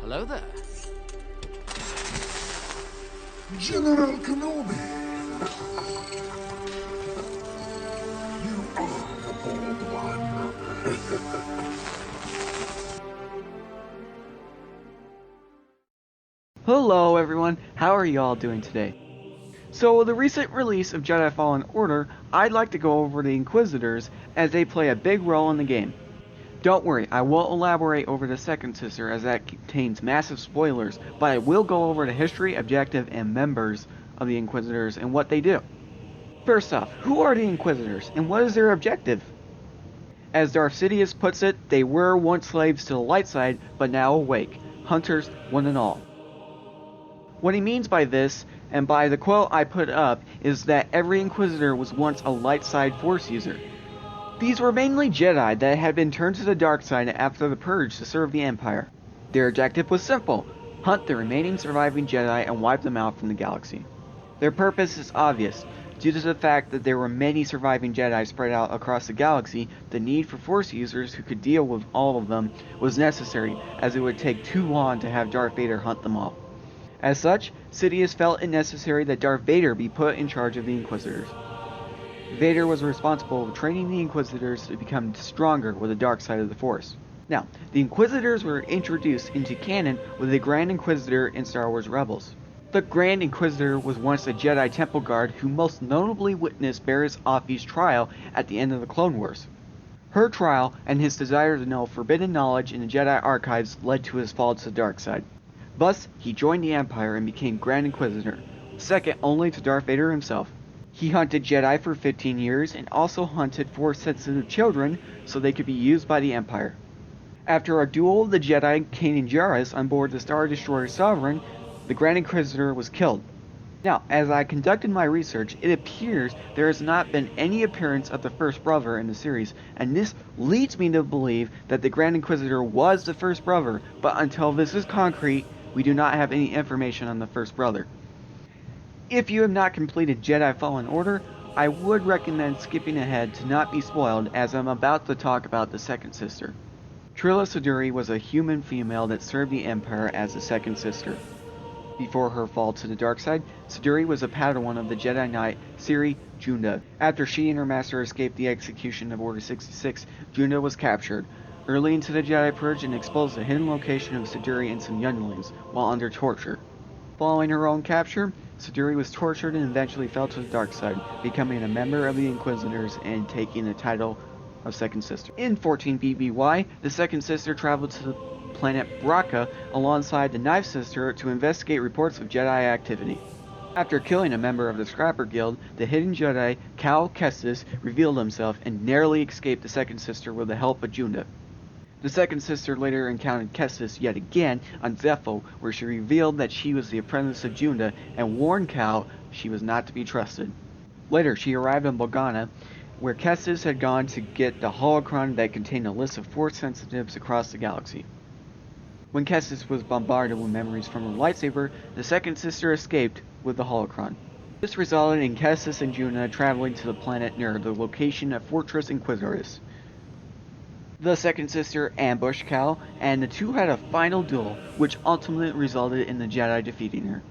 Hello there. General Kenobi! You are the bold one. Hello everyone, how are you all doing today? So with the recent release of Jedi Fallen Order, I'd like to go over the Inquisitors as they play a big role in the game. Don't worry, I won't elaborate over the second sister as that contains massive spoilers, but I will go over the history, objective, and members of the Inquisitors and what they do. First off, who are the Inquisitors and what is their objective? As Darth Sidious puts it, they were once slaves to the light side, but now awake, hunters one and all. What he means by this, and by the quote I put up, is that every Inquisitor was once a light side Force user. These were mainly Jedi that had been turned to the dark side after the Purge to serve the Empire. Their objective was simple: hunt the remaining surviving Jedi and wipe them out from the galaxy. Their purpose is obvious. Due to the fact that there were many surviving Jedi spread out across the galaxy, the need for Force users who could deal with all of them was necessary, as it would take too long to have Darth Vader hunt them all. As such, Sidious felt it necessary that Darth Vader be put in charge of the Inquisitors. Vader was responsible for training the Inquisitors to become stronger with the dark side of the Force. Now, the Inquisitors were introduced into canon with the Grand Inquisitor in Star Wars Rebels. The Grand Inquisitor was once a Jedi Temple Guard who most notably witnessed Barriss Offee's trial at the end of the Clone Wars. Her trial and his desire to know forbidden knowledge in the Jedi archives led to his fall to the dark side. Thus, he joined the Empire and became Grand Inquisitor, second only to Darth Vader himself. He hunted Jedi for 15 years and also hunted Force-sensitive children so they could be used by the Empire. After a duel with the Jedi Canon on board the Star Destroyer Sovereign, the Grand Inquisitor was killed. Now, as I conducted my research, it appears there has not been any appearance of the First Brother in the series, and this leads me to believe that the Grand Inquisitor was the First Brother, but until this is concrete, we do not have any information on the First Brother. If you have not completed Jedi Fallen Order, I would recommend skipping ahead to not be spoiled, as I'm about to talk about the second sister. Trilla Siduri was a human female that served the Empire as the second sister. Before her fall to the dark side, Siduri was a Padawan of the Jedi Knight Siri Junda. After she and her master escaped the execution of Order 66, Junda was captured early into the Jedi Purge and exposed the hidden location of Siduri and some younglings while under torture. Following her own capture, Siduri was tortured and eventually fell to the dark side, becoming a member of the Inquisitors and taking the title of Second Sister. In 14 BBY, the Second Sister traveled to the planet Bracca alongside the Knife Sister to investigate reports of Jedi activity. After killing a member of the Scrapper Guild, the hidden Jedi Cal Kestis revealed himself and narrowly escaped the Second Sister with the help of Junda. The Second Sister later encountered Kestis yet again on Zepho, where she revealed that she was the apprentice of Junda and warned Cal she was not to be trusted. Later, she arrived on Bogana, where Kestis had gone to get the holocron that contained a list of Force sensitives across the galaxy. When Kestis was bombarded with memories from her lightsaber, the Second Sister escaped with the holocron. This resulted in Kestis and Juna traveling to the planet near the location of Fortress Inquisitoris. The Second Sister ambushed Cal, and the two had a final duel, which ultimately resulted in the Jedi defeating her.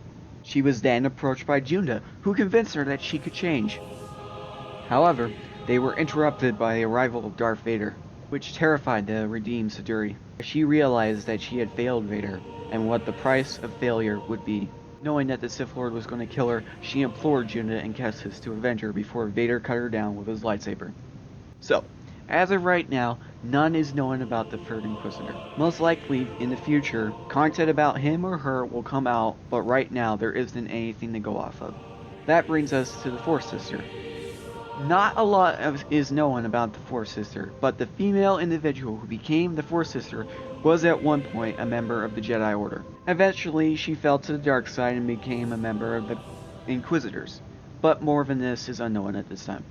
She was then approached by Junda, who convinced her that she could change. However, they were interrupted by the arrival of Darth Vader, which terrified the redeemed Siduri. She realized that she had failed Vader, and what the price of failure would be. Knowing that the Sith Lord was going to kill her, she implored Junda and Kestis to avenge her before Vader cut her down with his lightsaber. So, as of right now, none is known about the Third Inquisitor. Most likely, in the future, content about him or her will come out, but right now there isn't anything to go off of. That brings us to the Fourth Sister. Not a lot is known about the Fourth Sister, but the female individual who became the Fourth Sister was at one point a member of the Jedi Order. Eventually, she fell to the dark side and became a member of the Inquisitors, but more than this is unknown at this time.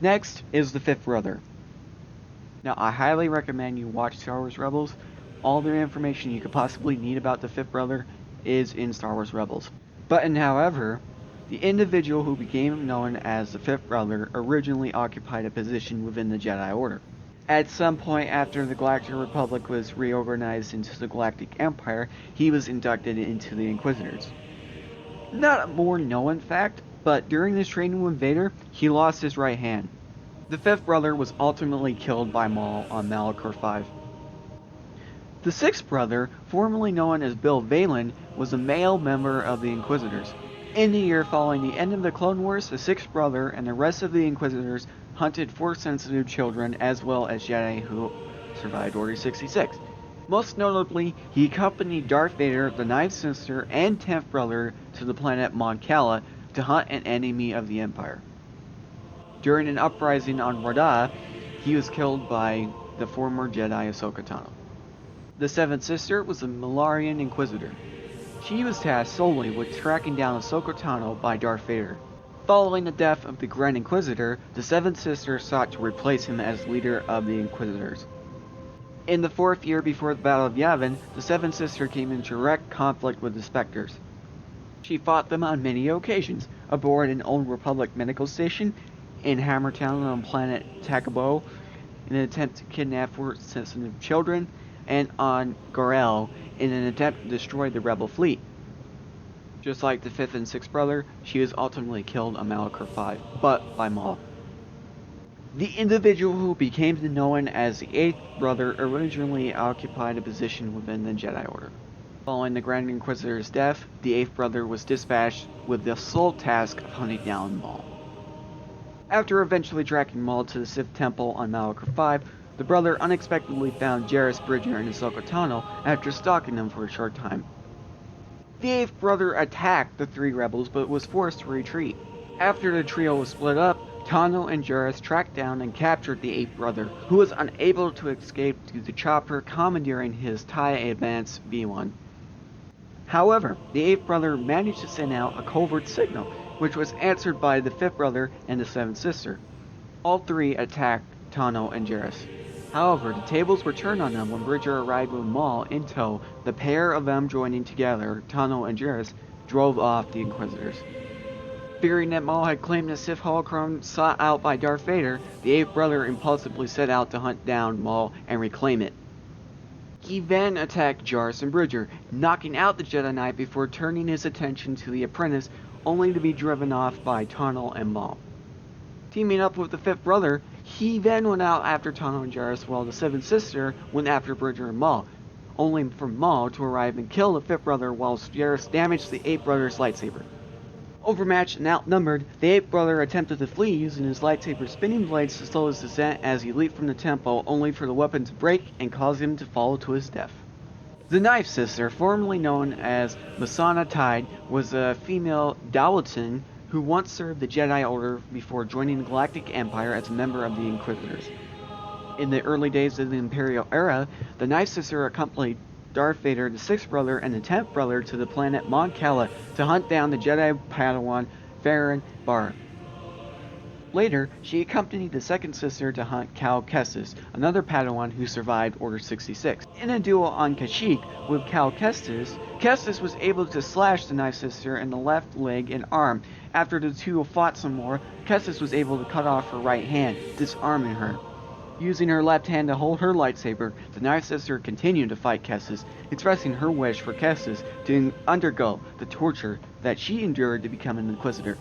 Next is the Fifth Brother. Now, I highly recommend you watch Star Wars Rebels. All the information you could possibly need about the Fifth Brother is in Star Wars Rebels. However, the individual who became known as the Fifth Brother originally occupied a position within the Jedi Order. At some point after the Galactic Republic was reorganized into the Galactic Empire, he was inducted into the Inquisitors. Not a more known fact, but during his training with Vader, he lost his right hand. The fifth brother was ultimately killed by Maul on Malachor V. The sixth brother, formerly known as Bill Valen, was a male member of the Inquisitors. In the year following the end of the Clone Wars, the sixth brother and the rest of the Inquisitors hunted Force-sensitive children as well as Jedi who survived Order 66. Most notably, he accompanied Darth Vader, the ninth sister, and 10th brother to the planet Mon Cala to hunt an enemy of the Empire. During an uprising on Radah, he was killed by the former Jedi Ahsoka Tano. The seventh sister was a Milarian Inquisitor. She was tasked solely with tracking down Ahsoka Tano by Darth Vader. Following the death of the Grand Inquisitor, the seventh sister sought to replace him as leader of the Inquisitors. In the fourth year before the Battle of Yavin, the seventh sister came in direct conflict with the Spectres. She fought them on many occasions, aboard an Old Republic medical station, in Hammertown on planet Takabo, in an attempt to kidnap Force-sensitive children, and on Gorel in an attempt to destroy the rebel fleet. Just like the fifth and sixth brother, she was ultimately killed on Malachor V, but by Maul. The individual who became known as the eighth brother originally occupied a position within the Jedi Order. Following the Grand Inquisitor's death, the eighth brother was dispatched with the sole task of hunting down Maul. After eventually tracking Maul to the Sith Temple on Malachor V, the brother unexpectedly found Jarrus Bridger and Ahsoka Tano after stalking them for a short time. The eighth brother attacked the three rebels but was forced to retreat. After the trio was split up, Tano and Jarrus tracked down and captured the eighth brother, who was unable to escape to the chopper commandeering his TIE Advance V1. However, the eighth brother managed to send out a covert signal, which was answered by the fifth brother and the seventh sister. All three attacked Tano and Jarrus. However, the tables were turned on them when Bridger arrived with Maul in tow. The pair of them joining together, Tano and Jarrus, drove off the Inquisitors. Fearing that Maul had claimed the Sith holocron sought out by Darth Vader, the eighth brother impulsively set out to hunt down Maul and reclaim it. He then attacked Jarrus and Bridger, knocking out the Jedi Knight before turning his attention to the apprentice, only to be driven off by Tano and Maul. Teaming up with the fifth brother, he then went out after Tano and Jarrus while the seventh sister went after Bridger and Maul, only for Maul to arrive and kill the fifth brother whilst Jarrus damaged the eighth brother's lightsaber. Overmatched and outnumbered, the eighth brother attempted to flee using his lightsaber spinning blades to slow his descent as he leaped from the temple, only for the weapon to break and cause him to fall to his death. The ninth sister, formerly known as Masana Tide, was a female Dawotan who once served the Jedi Order before joining the Galactic Empire as a member of the Inquisitors. In the early days of the Imperial era, the ninth sister accompanied Darth Vader, the sixth brother, and the 10th brother to the planet Mon Cala to hunt down the Jedi Padawan Farron Barr. Later, she accompanied the second sister to hunt Cal Kestis, another Padawan who survived Order 66. In a duel on Kashyyyk with Cal Kestis, Kestis was able to slash the ninth sister in the left leg and arm. After the two fought some more, Kestis was able to cut off her right hand, disarming her. Using her left hand to hold her lightsaber, the ninth sister continued to fight Kestis, expressing her wish for Kestis to undergo the torture that she endured to become an Inquisitor.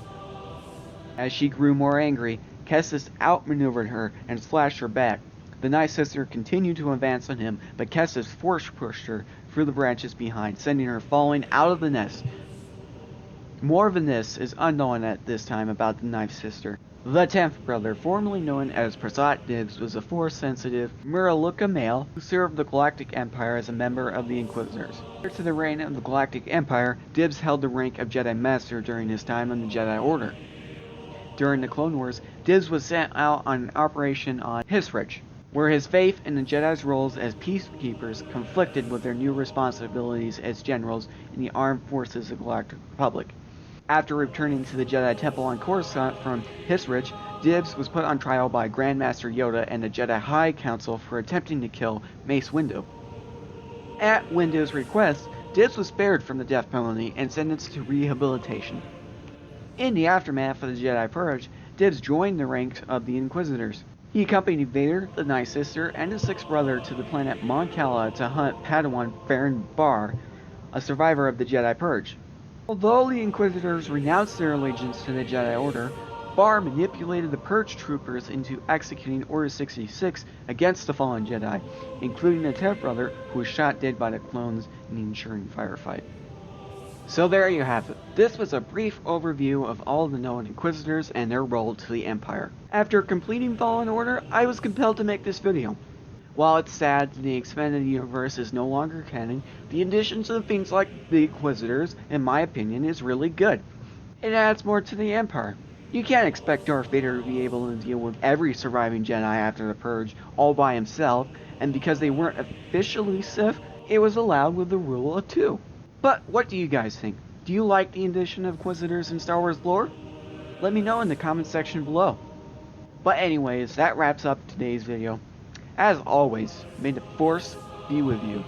As she grew more angry, Kestis outmaneuvered her and slashed her back. The ninth sister continued to advance on him, but Kestis force-pushed her through the branches behind, sending her falling out of the nest. More than this is unknown at this time about the ninth sister. The 10th brother, formerly known as Prasad Dibs, was a Force-sensitive Muraluka male who served the Galactic Empire as a member of the Inquisitors. Prior to the reign of the Galactic Empire, Dibs held the rank of Jedi Master during his time in the Jedi Order. During the Clone Wars, Dibs was sent out on an operation on Hisrich, where his faith in the Jedi's roles as peacekeepers conflicted with their new responsibilities as generals in the armed forces of the Galactic Republic. After returning to the Jedi Temple on Coruscant from Hisrich, Dibs was put on trial by Grand Master Yoda and the Jedi High Council for attempting to kill Mace Windu. At Windu's request, Dibs was spared from the death penalty and sentenced to rehabilitation. In the aftermath of the Jedi Purge, Dibs joined the ranks of the Inquisitors. He accompanied Vader, the Night Sister, and his sixth brother to the planet Mon Cala to hunt Padawan Farron Barr, a survivor of the Jedi Purge. Although the Inquisitors renounced their allegiance to the Jedi Order, Barr manipulated the Purge troopers into executing Order 66 against the fallen Jedi, including the 10th brother who was shot dead by the clones in the ensuing firefight. So there you have it. This was a brief overview of all the known Inquisitors and their role to the Empire. After completing Fallen Order, I was compelled to make this video. While it's sad that the expanded universe is no longer canon, the additions of things like the Inquisitors, in my opinion, is really good. It adds more to the Empire. You can't expect Darth Vader to be able to deal with every surviving Jedi after the Purge all by himself, and because they weren't officially Sith, it was allowed with the rule of 2. But what do you guys think? Do you like the addition of Inquisitors in Star Wars lore? Let me know in the comment section below. But anyways, that wraps up today's video. As always, may the Force be with you.